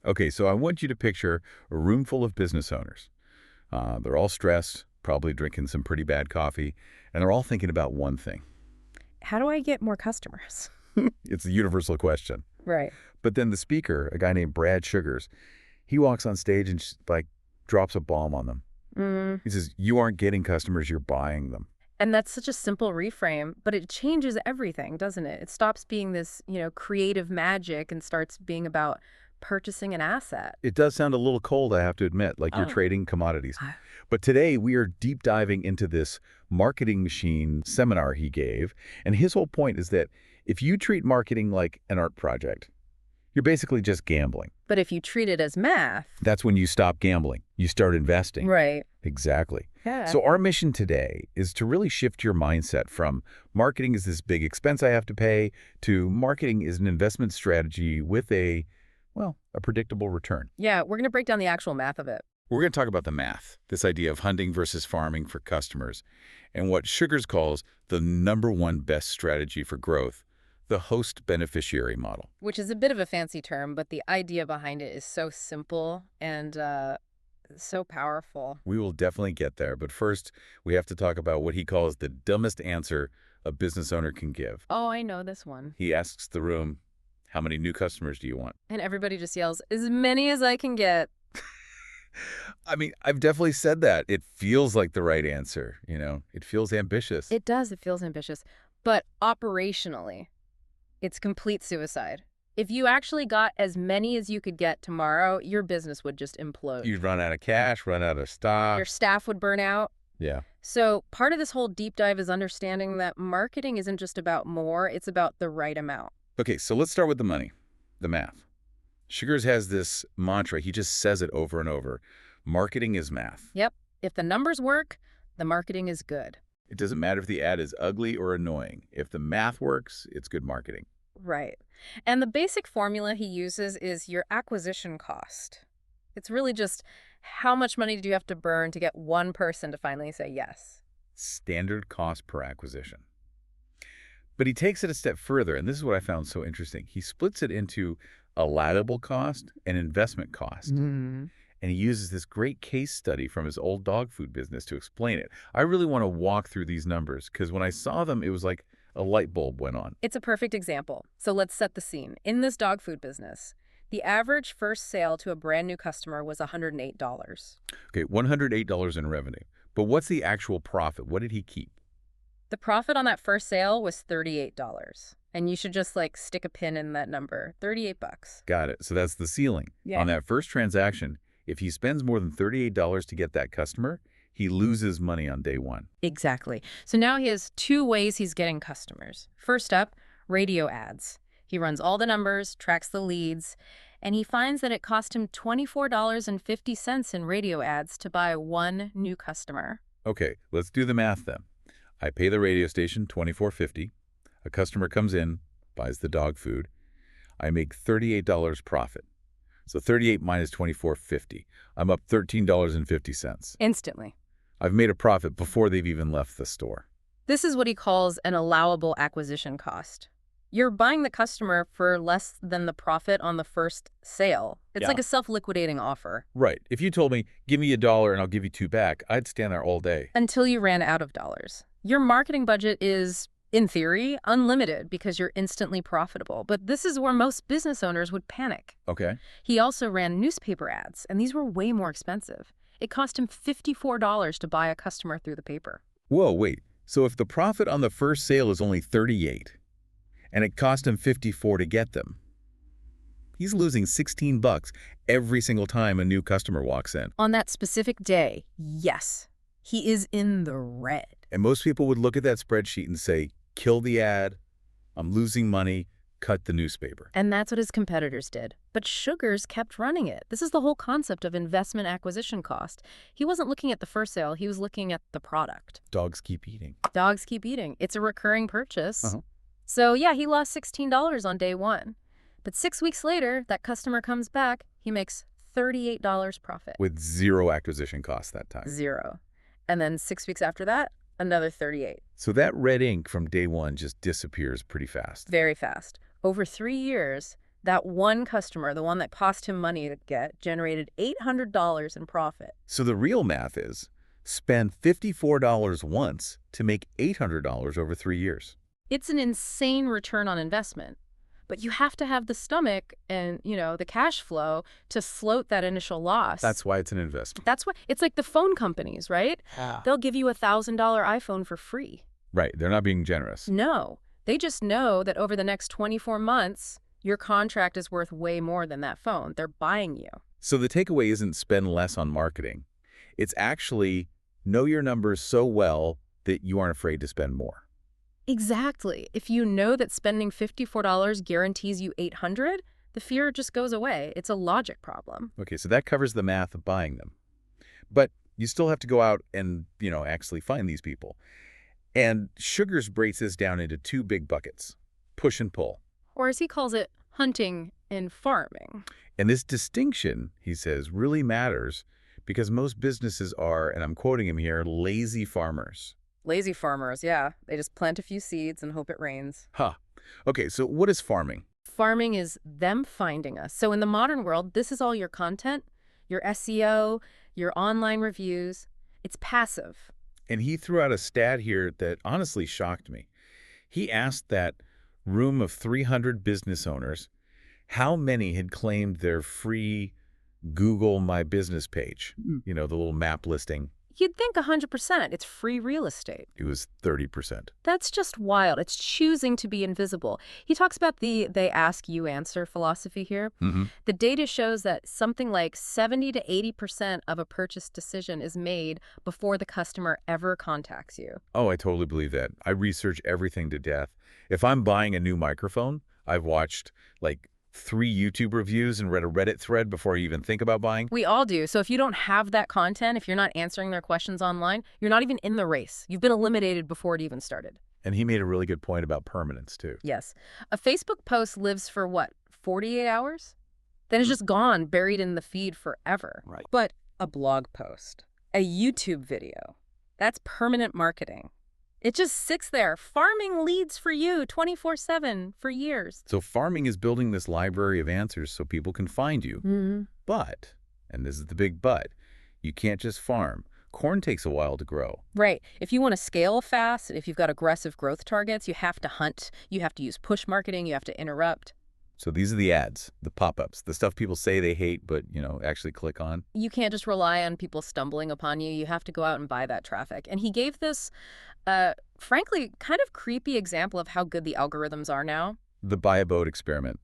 Okay, so I want you to picture a room full of business owners. They're all stressed, probably drinking some pretty bad coffee, and they're all thinking about one thing. How do I get more customers? It's the universal question. Right. But then the speaker, a guy named Brad Sugars, he walks on stage and drops a bomb on them. Mm. He says, "You aren't getting customers, you're buying them." And that's such a simple reframe, but it changes everything, doesn't it? It stops being this, creative magic and starts being about purchasing an asset. It does sound a little cold, I have to admit, like you're Oh. trading commodities. But today we are deep diving into this marketing machine seminar he gave. And his whole point is that if you treat marketing like an art project, you're basically just gambling. But if you treat it as math. That's when you stop gambling. You start investing. Right. Exactly. Yeah. So our mission today is to really shift your mindset from marketing is this big expense I have to pay to marketing is an investment strategy with a predictable return. Yeah, we're going to break down the actual math of it. We're going to talk about the math, this idea of hunting versus farming for customers, and what Sugars calls the #1 best strategy for growth, the host-beneficiary model. Which is a bit of a fancy term, but the idea behind it is so simple and so powerful. We will definitely get there, but first, we have to talk about what he calls the dumbest answer a business owner can give. Oh, I know this one. He asks the room, "How many new customers do you want?" And everybody just yells, as many as I can get. I mean, I've definitely said that. It feels like the right answer, you know? It feels ambitious. It does. It feels ambitious. But operationally, it's complete suicide. If you actually got as many as you could get tomorrow, your business would just implode. You'd run out of cash, run out of stock. Your staff would burn out. Yeah. So part of this whole deep dive is understanding that marketing isn't just about more, it's about the right amount. Okay, so let's start with the money, the math. Sugars has this mantra. He just says it over and over. Marketing is math. Yep. If the numbers work, the marketing is good. It doesn't matter if the ad is ugly or annoying. If the math works, it's good marketing. Right. And the basic formula he uses is your acquisition cost. It's really just how much money do you have to burn to get one person to finally say yes? Standard cost per acquisition. But he takes it a step further, and this is what I found so interesting. He splits it into allowable cost and investment cost. Mm. And he uses this great case study from his old dog food business to explain it. I really want to walk through these numbers because when I saw them, it was like a light bulb went on. It's a perfect example. So let's set the scene. In this dog food business, the average first sale to a brand new customer was $108. Okay, $108 in revenue. But what's the actual profit? What did he keep? The profit on that first sale was $38. And you should just stick a pin in that number. $38. Got it. So that's the ceiling. Yeah. On that first transaction, if he spends more than $38 to get that customer, he loses money on day one. Exactly. So now he has two ways he's getting customers. First up, radio ads. He runs all the numbers, tracks the leads, and he finds that it cost him $24.50 in radio ads to buy one new customer. Okay, let's do the math then. I pay the radio station $24.50. A customer comes in, buys the dog food. I make $38 profit. So 38 minus $24.50. I'm up $13.50. Instantly. I've made a profit before they've even left the store. This is what he calls an allowable acquisition cost. You're buying the customer for less than the profit on the first sale. It's like a self-liquidating offer. Right. If you told me, give me $1 and I'll give you $2 back, I'd stand there all day. Until you ran out of dollars. Your marketing budget is, in theory, unlimited because you're instantly profitable. But this is where most business owners would panic. Okay. He also ran newspaper ads, and these were way more expensive. It cost him $54 to buy a customer through the paper. Whoa, wait. So if the profit on the first sale is only $38, and it cost him $54 to get them, he's losing $16 every single time a new customer walks in. On that specific day, yes, he is in the red. And most people would look at that spreadsheet and say, kill the ad, I'm losing money, cut the newspaper. And that's what his competitors did. But Sugars kept running it. This is the whole concept of investment acquisition cost. He wasn't looking at the first sale, he was looking at the product. Dogs keep eating. Dogs keep eating. It's a recurring purchase. So yeah, he lost $16 on day one. But 6 weeks later, that customer comes back, he makes $38 profit. With zero acquisition cost that time. Zero. And then 6 weeks after that, another 38. So that red ink from day one just disappears pretty fast. Very fast. Over 3 years, That one customer, the one that cost him money to get, generated $800 in profit. So the real math is spend $54 once to make $800 over 3 years. It's an insane return on investment. But you have to have the stomach and, the cash flow to float that initial loss. That's why it's an investment. That's why it's like the phone companies, right? Yeah. They'll give you a $1,000 iPhone for free. Right. They're not being generous. No. They just know that over the next 24 months, your contract is worth way more than that phone. They're buying you. So the takeaway isn't spend less on marketing. It's actually know your numbers so well that you aren't afraid to spend more. Exactly. If you know that spending $54 guarantees you $800, the fear just goes away. It's a logic problem. Okay, so that covers the math of buying them. But you still have to go out and, actually find these people. And Sugars breaks this down into 2 big buckets, push and pull. Or as he calls it, hunting and farming. And this distinction, he says, really matters because most businesses are, and I'm quoting him here, lazy farmers. Lazy farmers, yeah. They just plant a few seeds and hope it rains. Huh. Okay, so what is farming? Farming is them finding us. So in the modern world, this is all your content, your SEO, your online reviews. It's passive. And he threw out a stat here that honestly shocked me. He asked that room of 300 business owners how many had claimed their free Google My Business page, the little map listing. You'd think 100%. It's free real estate. It was 30%. That's just wild. It's choosing to be invisible. He talks about the they ask, you answer philosophy here. The data shows that something like 70 to 80% of a purchase decision is made before the customer ever contacts you. Oh, I totally believe that. I research everything to death. If I'm buying a new microphone, I've watched 3 YouTube reviews and read a Reddit thread before I even think about buying. We all do. So if you don't have that content, if you're not answering their questions online, you're not even in the race. You've been eliminated before it even started. And he made a really good point about permanence, too. Yes. A Facebook post lives for 48 hours? Then it's just gone, buried in the feed forever. Right. But a blog post, a YouTube video, that's permanent marketing. It just sits there, farming leads for you 24/7 for years. So farming is building this library of answers so people can find you. But, and this is the big but, you can't just farm. Corn takes a while to grow. Right. If you want to scale fast, if you've got aggressive growth targets, you have to hunt, you have to use push marketing, you have to interrupt. So these are the ads, the pop-ups, the stuff people say they hate but, actually click on. You can't just rely on people stumbling upon you. You have to go out and buy that traffic. And he gave this, frankly, kind of creepy example of how good the algorithms are now. The buy a boat experiment.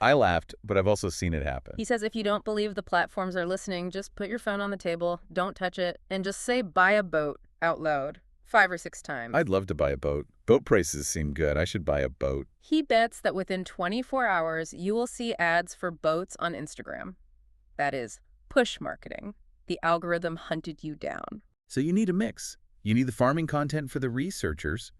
I laughed, but I've also seen it happen. He says if you don't believe the platforms are listening, just put your phone on the table, don't touch it, and just say buy a boat out loud 5 or 6 times. I'd love to buy a boat. Boat prices seem good. I should buy a boat. He bets that within 24 hours, you will see ads for boats on Instagram. That is push marketing. The algorithm hunted you down. So you need a mix. You need the farming content for the researchers,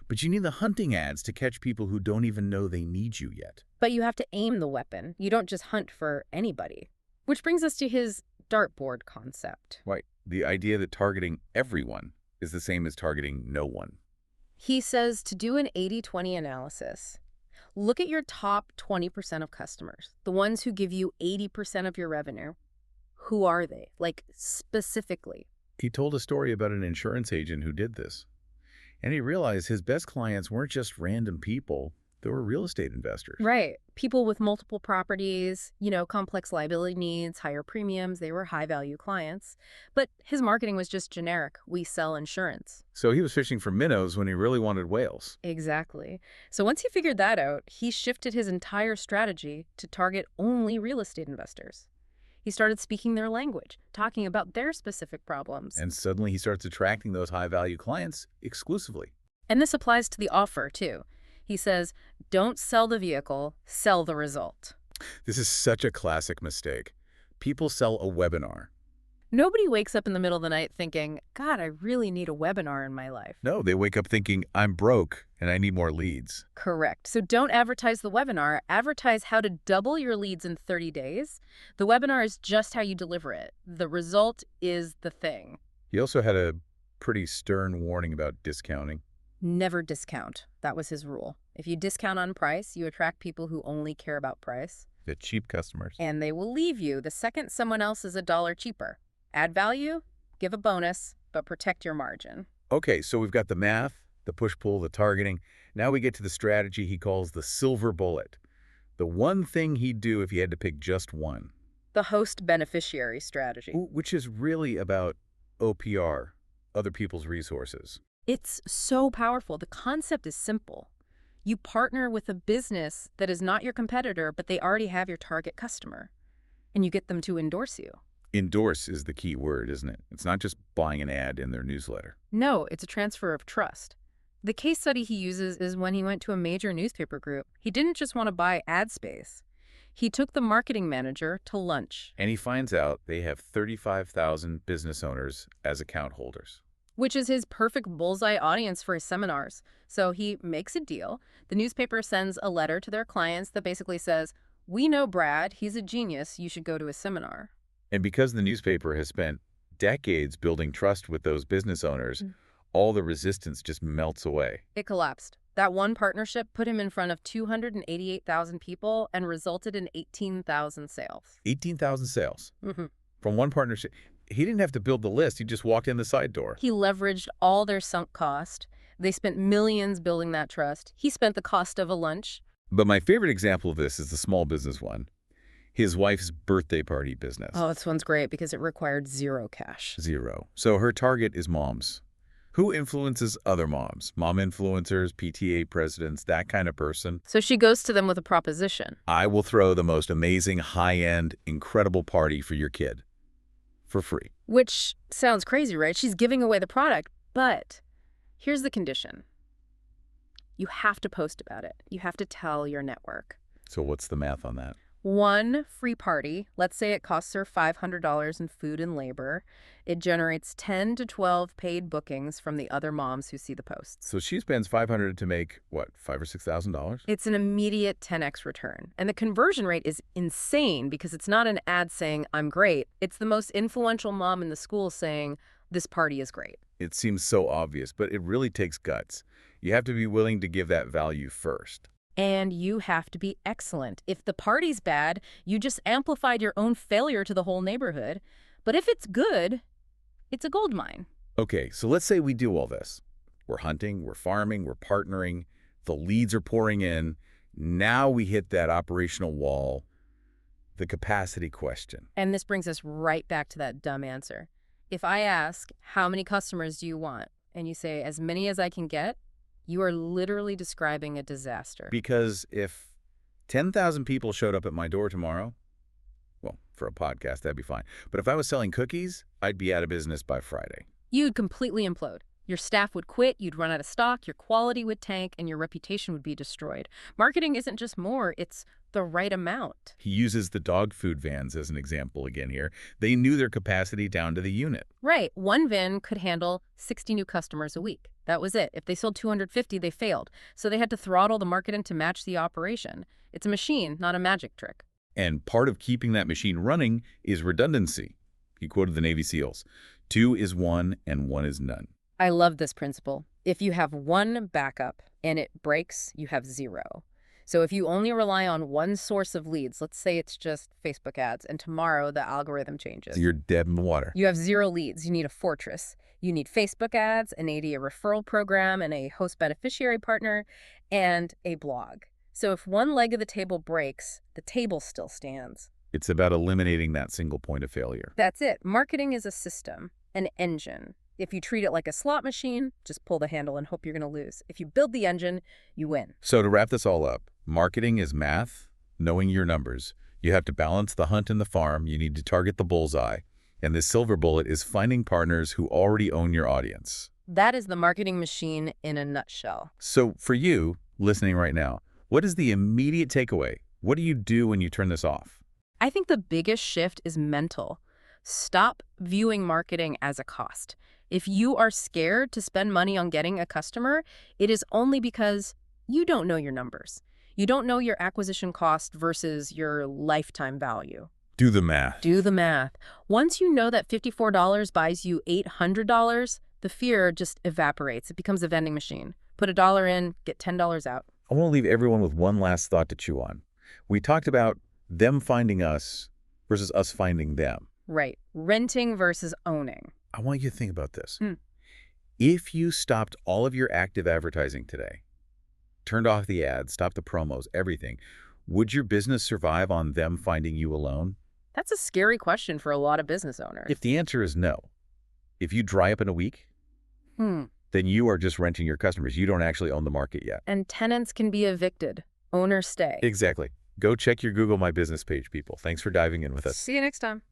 but you need the hunting ads to catch people who don't even know they need you yet. But you have to aim the weapon. You don't just hunt for anybody. Which brings us to his dartboard concept. Right. The idea that targeting everyone is the same as targeting no one. He says to do an 80-20 analysis. Look at your top 20% of customers, the ones who give you 80% of your revenue. Who are they? Specifically. He told a story about an insurance agent who did this. And he realized his best clients weren't just random people. They were real estate investors. Right. People with multiple properties, complex liability needs, higher premiums. They were high-value clients. But his marketing was just generic. We sell insurance. So he was fishing for minnows when he really wanted whales. Exactly. So once he figured that out, he shifted his entire strategy to target only real estate investors. He started speaking their language, talking about their specific problems. And suddenly he starts attracting those high-value clients exclusively. And this applies to the offer, too. He says, don't sell the vehicle, sell the result. This is such a classic mistake. People sell a webinar. Nobody wakes up in the middle of the night thinking, God, I really need a webinar in my life. No, they wake up thinking, I'm broke and I need more leads. Correct. So don't advertise the webinar. Advertise how to double your leads in 30 days. The webinar is just how you deliver it. The result is the thing. He also had a pretty stern warning about discounting. Never discount. That was his rule. If you discount on price, you attract people who only care about price. The cheap customers. And they will leave you the second someone else is $1 cheaper. Add value, give a bonus, but protect your margin. Okay, so we've got the math, the push-pull, the targeting. Now we get to the strategy he calls the silver bullet. The one thing he'd do if he had to pick just one. The host beneficiary strategy. Which is really about OPR, other people's resources. It's so powerful. The concept is simple. You partner with a business that is not your competitor, but they already have your target customer, and you get them to endorse you. Endorse is the key word, isn't it? It's not just buying an ad in their newsletter. No, it's a transfer of trust. The case study he uses is when he went to a major newspaper group. He didn't just want to buy ad space. He took the marketing manager to lunch. And he finds out they have 35,000 business owners as account holders. Which is his perfect bullseye audience for his seminars. So he makes a deal. The newspaper sends a letter to their clients that basically says, "We know Brad, he's a genius, you should go to his seminar." And because the newspaper has spent decades building trust with those business owners, all the resistance just melts away. It collapsed. That one partnership put him in front of 288,000 people and resulted in 18,000 sales. 18,000 sales. Mm-hmm. From one partnership. He didn't have to build the list. He just walked in the side door. He leveraged all their sunk cost. They spent millions building that trust. He spent the cost of a lunch. But my favorite example of this is the small business one. His wife's birthday party business. Oh, this one's great because it required zero cash. Zero. So her target is moms. Who influences other moms? Mom influencers, PTA presidents, that kind of person. So she goes to them with a proposition. I will throw the most amazing, high-end, incredible party for your kid. For free. Which sounds crazy, right? She's giving away the product, but here's the condition. You have to post about it. You have to tell your network. So what's the math on that? One free party, let's say it costs her $500 in food and labor. It generates 10 to 12 paid bookings from the other moms who see the posts. So she spends $500 to make, what, $5,000 or $6,000? It's an immediate 10x return. And the conversion rate is insane because it's not an ad saying, "I'm great." It's the most influential mom in the school saying, "This party is great." It seems so obvious, but it really takes guts. You have to be willing to give that value first. And you have to be excellent. If the party's bad, you just amplified your own failure to the whole neighborhood. But if it's good, it's a gold mine. Okay, so let's say we do all this. We're hunting, we're farming, we're partnering, the leads are pouring in. Now we hit that operational wall, the capacity question. And this brings us right back to that dumb answer. If I ask, how many customers do you want? And you say, as many as I can get, you are literally describing a disaster. Because if 10,000 people showed up at my door tomorrow, well, for a podcast, that'd be fine. But if I was selling cookies, I'd be out of business by Friday. You'd completely implode. Your staff would quit, you'd run out of stock, your quality would tank, and your reputation would be destroyed. Marketing isn't just more, it's the right amount. He uses the dog food vans as an example again here. They knew their capacity down to the unit. Right. One van could handle 60 new customers a week. That was it. If they sold 250, they failed. So they had to throttle the marketing to match the operation. It's a machine, not a magic trick. And part of keeping that machine running is redundancy. He quoted the Navy SEALs. 2 is 1 and 1 is none. I love this principle. If you have one backup and it breaks, you have 0. So if you only rely on one source of leads, let's say it's just Facebook ads, and tomorrow the algorithm changes. You're dead in the water. You have 0 leads. You need a fortress. You need Facebook ads, an AD referral program, and a host beneficiary partner, and a blog. So if one leg of the table breaks, the table still stands. It's about eliminating that single point of failure. That's it. Marketing is a system, an engine. If you treat it like a slot machine, just pull the handle and hope you're going to lose. If you build the engine, you win. So to wrap this all up, marketing is math, knowing your numbers. You have to balance the hunt and the farm. You need to target the bullseye. And the silver bullet is finding partners who already own your audience. That is the marketing machine in a nutshell. So for you, listening right now, what is the immediate takeaway? What do you do when you turn this off? I think the biggest shift is mental. Stop viewing marketing as a cost. If you are scared to spend money on getting a customer, it is only because you don't know your numbers. You don't know your acquisition cost versus your lifetime value. Do the math. Do the math. Once you know that $54 buys you $800, the fear just evaporates. It becomes a vending machine. Put $1 in, get $10 out. I want to leave everyone with one last thought to chew on. We talked about them finding us versus us finding them. Right. Renting versus owning. I want you to think about this. If you stopped all of your active advertising today, turned off the ads, stopped the promos, everything, would your business survive on them finding you alone? That's a scary question for a lot of business owners. If the answer is no, if you dry up in a week, then you are just renting your customers. You don't actually own the market yet. And tenants can be evicted. Owners stay. Exactly. Go check your Google My Business page, people. Thanks for diving in with us. See you next time.